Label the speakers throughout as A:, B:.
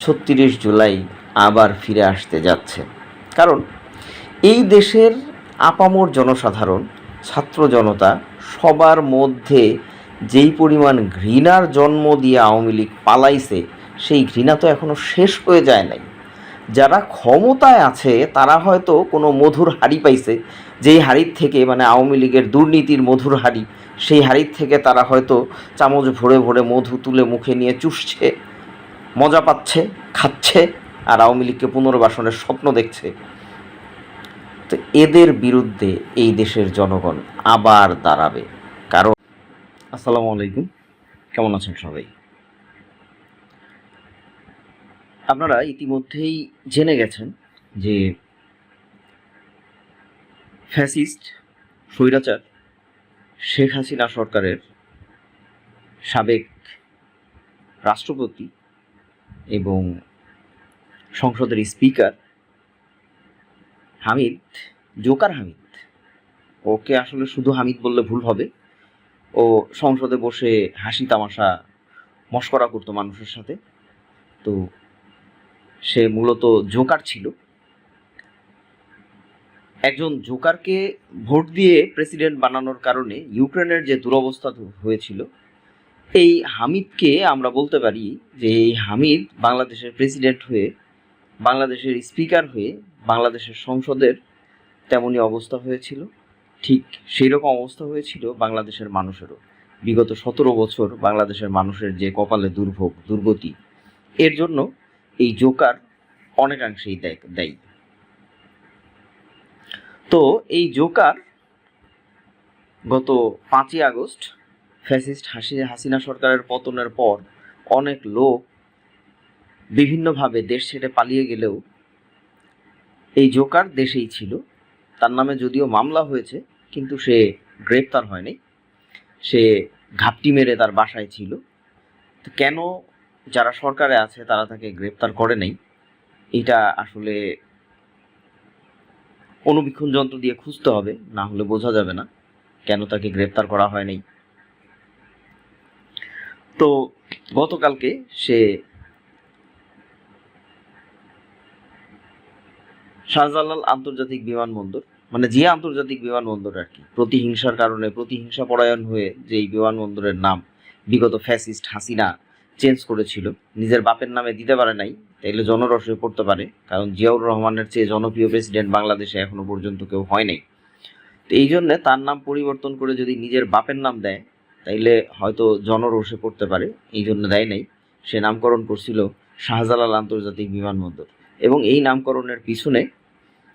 A: ৩৬ জুলাই আবার ফিরে আসতে যাচ্ছে। কারণ এই দেশের আপামর জনসাধারণ, ছাত্র জনতা সবার মধ্যে যেই পরিমাণ ঘৃণার জন্ম দিয়ে আওয়ামী লীগ পালাইছে, সেই ঘৃণা তো এখনও শেষ হয়ে যায় নাই। যারা ক্ষমতায় আছে তারা হয়তো কোনো মধুর হাঁড়ি পাইছে, যেই হাঁড়ির থেকে মানে আওয়ামী লীগের দুর্নীতির মধুর হাঁড়ি, সেই হাঁড়ির থেকে তারা হয়তো চামচ ভরে ভরে মধু তুলে মুখে নিয়ে চুষছে, মজা পাচ্ছে, খাচ্ছে, আর আওয়ামী লীগকে পুনর্বাসনের স্বপ্ন দেখছে। তো এদের বিরুদ্ধে এই দেশের জনগণ আবার দাঁড়াবে। কারণ আসসালামু আলাইকুম, কেমন আছেন সবাই? আপনারা ইতিমধ্যেই জেনে গেছেন যে ফ্যাসিস্ট স্বৈরাচার শেখ হাসিনা সরকারের সাবেক রাষ্ট্রপতি এবং সংসদের স্পিকার হামিদ, জোকার হামিদ, ওকে আসলে শুধু হামিদ বললে ভুল হবে, ও সংসদে বসে হাসি তামাশা মশকরা করতো মানুষের সাথে। তো সে মূলত জোকার ছিল। একজন জোকারকে ভোট দিয়ে প্রেসিডেন্ট বানানোর কারণে ইউক্রেনের যে দুরবস্থা হয়েছিল, এই হামিদকে আমরা বলতে পারি যে এই হামিদ বাংলাদেশের প্রেসিডেন্ট হয়ে, বাংলাদেশের স্পিকার হয়ে বাংলাদেশের সংসদের তেমনই অবস্থা হয়েছিল। ঠিক সেই রকম অবস্থা হয়েছিল বাংলাদেশের মানুষেরও। বিগত 17 বছর বাংলাদেশের মানুষের যে কপালে দুর্ভোগ দুর্গতি, এর জন্য এই জোকার অনেকাংশেই দায়ী। তো এই জোকার গত 5ই আগস্ট ফ্যাসিস্ট হাসিনা সরকারের পতনের পর অনেক লোক বিভিন্নভাবে দেশ ছেড়ে পালিয়ে গেলেও এই জোকার দেশেই ছিল। তার নামে যদিও মামলা হয়েছে, কিন্তু সে গ্রেপ্তার হয়নি, সে ঘাপটি মেরে তার বাসায় ছিল। তো কেন যারা সরকারে আছে তারা তাকে গ্রেপ্তার করে নাই, এটা আসলে অনুবীক্ষণ যন্ত্র দিয়ে খুঁজতে হবে, না হলে বোঝা যাবে না কেন তাকে গ্রেপ্তার করা হয় নাই। তো গতকালকে সে শাহজালাল আন্তর্জাতিক বিমানবন্দর, মানে জিয়া আন্তর্জাতিক বিমানবন্দর আর কি, প্রতিহিংসার কারণে প্রতিহিংসা পরায়ণ হয়ে যেই বিমানবন্দরের নাম বিগত ফ্যাসিস্ট হাসিনা চেঞ্জ করেছিল, নিজের বাপের নামে দিতে পারে নাই, তাইলে জনরসে পড়তে পারে। কারণ জিয়াউর রহমানের চেয়ে জনপ্রিয় প্রেসিডেন্ট বাংলাদেশে এখনো পর্যন্ত কেউ হয় নাই। তো এই জন্যে তার নাম পরিবর্তন করে যদি নিজের বাপের নাম দেয় তাইলে হয়তো জনরসে পড়তে পারে, এই জন্য দেয় নাই। সে নামকরণ করছিল শাহজালাল আন্তর্জাতিক বিমানবন্দর, এবং এই নামকরণের পিছনে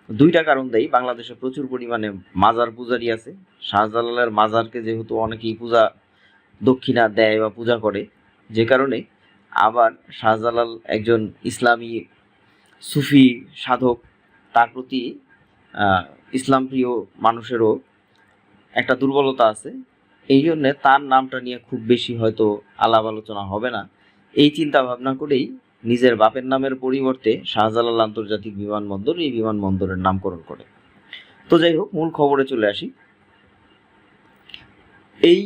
A: দুইটা কারণ দেয়। বাংলাদেশে প্রচুর পরিমাণে মাজার পূজারি আছে। শাহজালালের মাজারকে যেহেতু অনেকেই পূজা দক্ষিণা দেয় বা পূজা করে, যে কারণে আবার শাহজালাল একজন ইসলামী সুফি সাধক, তার প্রতি ইসলাম প্রিয় মানুষেরও একটা দুর্বলতা আছে। এই জন্যে তার নামটা নিয়ে খুব বেশি হয়তো আলাপ আলোচনা হবে না, এই চিন্তা ভাবনা করেই নিজের বাপের নামের পরিবর্তে শাহজালাল আন্তর্জাতিক বিমানবন্দর, এই বিমানবন্দরের নামকরণ করে। তো যাই হোক, মূল খবরে চলে আসি। এই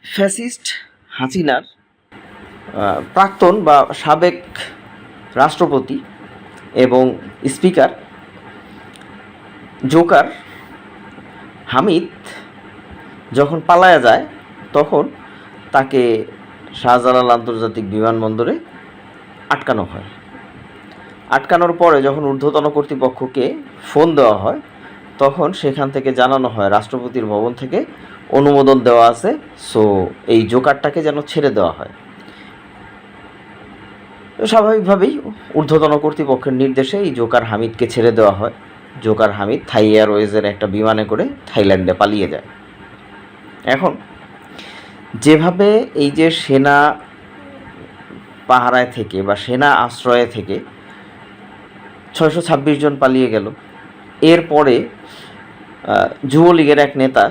A: ফ্যাসিস্ট হাসিনার প্রাক্তন বা সাবেক রাষ্ট্রপতি এবং স্পিকার জোকার হামিদ যখন পালায়া যায়, তখন তাকে শাহজালাল আন্তর্জাতিক বিমানবন্দরে আটকানো হয়। আটকানোর পরে যখন ঊর্ধ্বতন কর্তৃপক্ষকে ফোন দেওয়া হয়, তখন সেখান থেকে জানানো হয় রাষ্ট্রপতির ভবন থেকে অনুমোদন দেওয়া আছে, সো এই জোকারটাকে যেন ছেড়ে দেওয়া হয়। স্বাভাবিকভাবেই ঊর্ধ্বতন কর্তৃপক্ষের নির্দেশে এই জোকার হামিদকে ছেড়ে দেওয়া হয়। জোকার হামিদ থাই এয়ারওয়েজের একটা বিমানে করে থাইল্যান্ডে পালিয়ে যায়। এখন যেভাবে এই যে সেনা পাহারায় থেকে বা সেনা আশ্রয়ে থেকে 626 জন পালিয়ে গেল, এরপরে যুবলীগের এক নেতা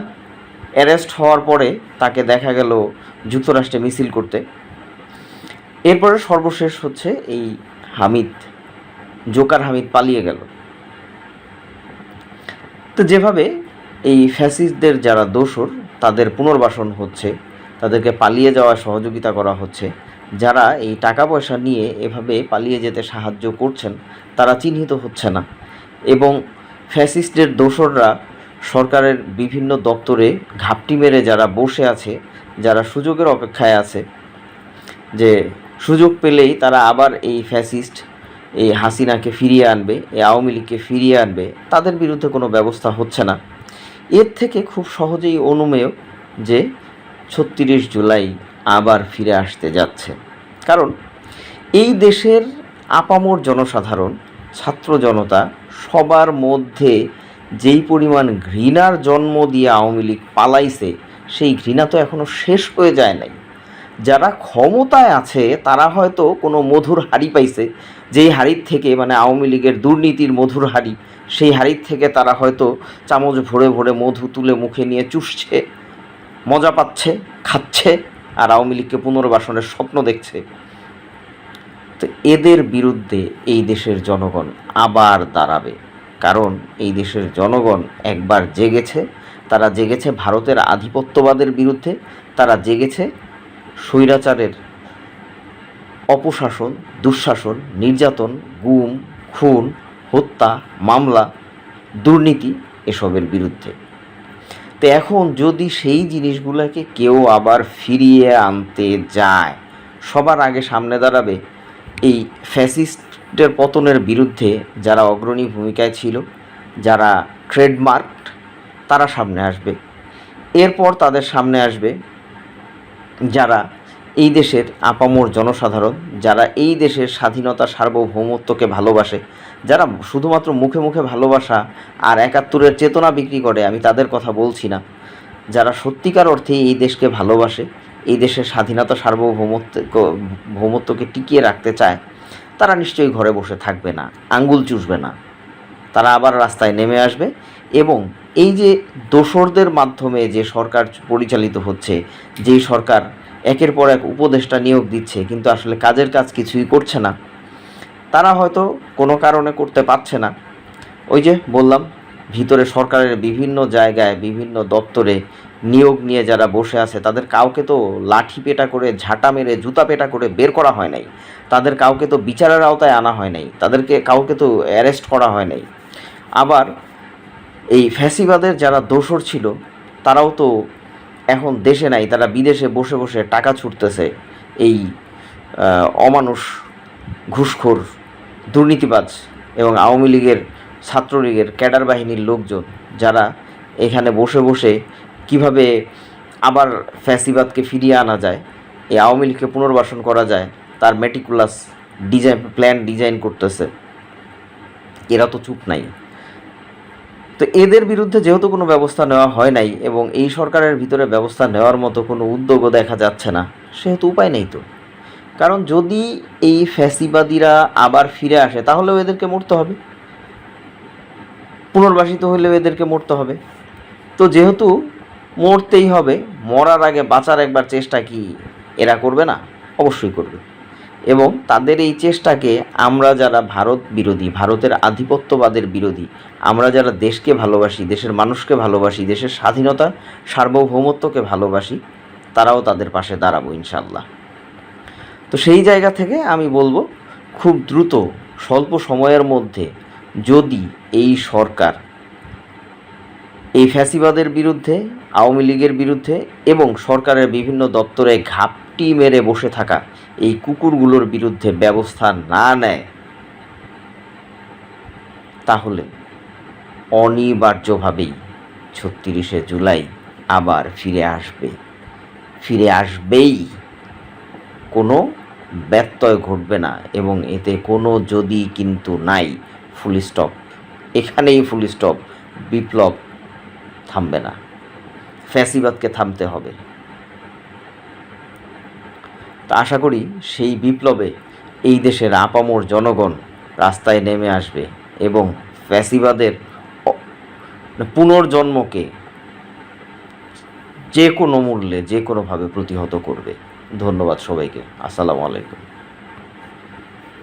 A: অ্যারেস্ট হওয়ার পরে তাকে দেখা গেল যুক্তরাষ্ট্রে মিছিল করতে। এরপরে সর্বশেষ হচ্ছে এই হামিদ, জোকার হামিদ পালিয়ে গেল। তো যেভাবে এই ফ্যাসিস্টদের যারা দোসর তাদের পুনর্বাসন হচ্ছে, তাদেরকে পালিয়ে যাওয়ার সহযোগিতা করা হচ্ছে, যারা এই টাকা পয়সা নিয়ে এভাবে পালিয়ে যেতে সাহায্য করছেন তারা চিহ্নিত হচ্ছে না, এবং ফ্যাসিস্টের দোসররা সরকারের বিভিন্ন দপ্তরে ঘাপটি মেরে যারা বসে আছে, যারা সুযোগের অপেক্ষায় আছে, যে সুযোগ পেলেই তারা আবার এই ফ্যাসিস্ট এই হাসিনাকে ফিরিয়ে আনবে, এই আওয়ামী লীগকে ফিরিয়ে আনবে, তাদের বিরুদ্ধে কোনো ব্যবস্থা হচ্ছে না। এর থেকে খুব সহজেই অনুমেয় যে ৩৬ জুলাই আবার ফিরে আসতে যাচ্ছে। কারণ এই দেশের আপামর জনসাধারণ, ছাত্র জনতা সবার মধ্যে যেই পরিমাণ ঘৃণার জন্ম দিয়ে আওয়ামী লীগ পালাইছে, সেই ঘৃণা তো এখনও শেষ হয়ে যায় নাই। যারা ক্ষমতায় আছে তারা হয়তো কোনো মধুর হাড়ি পাইছে, যেই হাড়ির থেকে মানে আওয়ামী লীগের দুর্নীতির মধুর হাড়ি, সেই হাড়ির থেকে তারা হয়তো চামচ ভরে ভরে মধু তুলে মুখে নিয়ে চুষছে, মজা পাচ্ছে, খাচ্ছে, আর আওয়ামী লীগকে পুনর্বাসনের স্বপ্ন দেখছে। তো এদের বিরুদ্ধে এই দেশের জনগণ আবার দাঁড়াবে, কারণ এই দেশের জনগণ একবার জেগেছে। তারা জেগেছে ভারতের আধিপত্যবাদের বিরুদ্ধে, তারা জেগেছে স্বৈরাচারের অপশাসন, দুঃশাসন, নির্যাতন, গুম, খুন, হত্যা, মামলা, দুর্নীতি এসবের বিরুদ্ধে। তো এখন যদি সেই জিনিসগুলোকে কেউ আবার ফিরিয়ে আনতে যায়, সবার আগে সামনে দাঁড়াবে এই ফ্যাসিস্টের পতনের বিরুদ্ধে যারা অগ্রণী ভূমিকায় ছিল, যারা ট্রেডমার্ক, তারা সামনে আসবে। এরপর তাদের সামনে আসবে যারা এই দেশের আপামর জনসাধারণ, যারা এই দেশের স্বাধীনতা সার্বভৌমত্বকে ভালোবাসে, যারা শুধুমাত্র মুখে মুখে ভালোবাসা আর ৭১-এর চেতনা বিক্রি করে, আমি তাদের কথা বলছি না। যারা সত্যিকার অর্থে এই দেশকে ভালোবাসে, এই দেশের স্বাধীনতা সার্বভৌমত্বকে টিকিয়ে রাখতে চায়, তারা নিশ্চয়ই ঘরে বসে থাকবে না, আঙ্গুল চুষবে না। তারা আবার রাস্তায় নেমে আসবে, এবং এই যে দোসরদের মাধ্যমে যে সরকার পরিচালিত হচ্ছে, যেই সরকার একের পর এক উপদেষ্টা নিয়োগ দিচ্ছে কিন্তু আসলে কাজের কাজ কিছুই করছে না, তারা হয়তো কোনো কারণে করতে পারছে না। ওই যে বললাম, ভিতরে সরকারের বিভিন্ন জায়গায় বিভিন্ন দপ্তরে নিয়োগ নিয়ে যারা বসে আছে, তাদের কাউকে তো লাঠি পেটা করে, ঝাঁটা মেরে, জুতা পেটা করে বের করা হয় নাই, তাদের কাউকে তো বিচারের আওতায় আনা হয় নাই, তাদেরকে কাউকে তো অ্যারেস্ট করা হয় নাই। আবার এই ফ্যাসিবাদের যারা দোসর ছিল তারাও তো এখন দেশে নাই, তারা বিদেশে বসে বসে টাকা ছুটতেছে। এই অমানুষ, ঘুষখোর, দুর্নীতিবাজ এবং আওয়ামী লীগের, ছাত্রলীগের ক্যাডার বাহিনীর লোকজন যারা এখানে বসে বসে কিভাবে আবার ফ্যাসিবাদকে ফিরিয়ে আনা যায়, এই আওয়ামী লীগকে পুনর্বাসন করা যায়, তার মেটিকুলাস প্ল্যান ডিজাইন করতেছে। এরা তো চুপ নাই। তো এদের বিরুদ্ধে যেহেতু কোনো ব্যবস্থা নেওয়া হয় নাই, এবং এই সরকারের ভিতরে ব্যবস্থা নেওয়ার মতো কোনো উদ্যোগও দেখা যাচ্ছে না, সেহেতু উপায় নেই তো। কারণ যদি এই ফ্যাসিবাদীরা আবার ফিরে আসে তাহলেও এদেরকে মরতে হবে, পুনর্বাসিত হলেও এদেরকে মরতে হবে। তো যেহেতু মরতেই হবে, মরার আগে বাঁচার একবার চেষ্টা কি এরা করবে না? অবশ্যই করবে। এবং তাদের এই চেষ্টাকে আমরা যারা ভারত বিরোধী, ভারতের আধিপত্যবাদের বিরোধী, আমরা যারা দেশকে ভালোবাসি, দেশের মানুষকে ভালোবাসি, দেশের স্বাধীনতা সার্বভৌমত্বকে ভালোবাসি, তারাও তাদের পাশে দাঁড়াবো ইনশাল্লাহ। তো সেই জায়গা থেকে আমি বলবো, খুব দ্রুত স্বল্প সময়ের মধ্যে যদি এই সরকার এই ফ্যাসিবাদের বিরুদ্ধে, আওয়ামী লীগের বিরুদ্ধে এবং সরকারের বিভিন্ন দপ্তরে ঘাপটি মেরে বসে থাকা এই কুকুরগুলোর বিরুদ্ধে ব্যবস্থা না নেয়, তাহলে অনিবার্যভাবেই ৩৬শে জুলাই আবার ফিরে আসবেই। কোনো ব্যত্যয় ঘটবে না, এবং এতে কোনো যদি কিন্তু নাই, ফুল স্টপ, এখানেই ফুল স্টপ। বিপ্লব থামবে না, ফ্যাসিবাদকে থামতে হবে। তা আশা করি সেই বিপ্লবে এই দেশের আপামর জনগণ রাস্তায় নেমে আসবে এবং ফ্যাসিবাদের পুনর্জন্মকে যে কোনো মূল্যে, যে কোনোভাবে প্রতিহত করবে। ধন্যবাদ সবাইকে। আসসালামু আলাইকুম।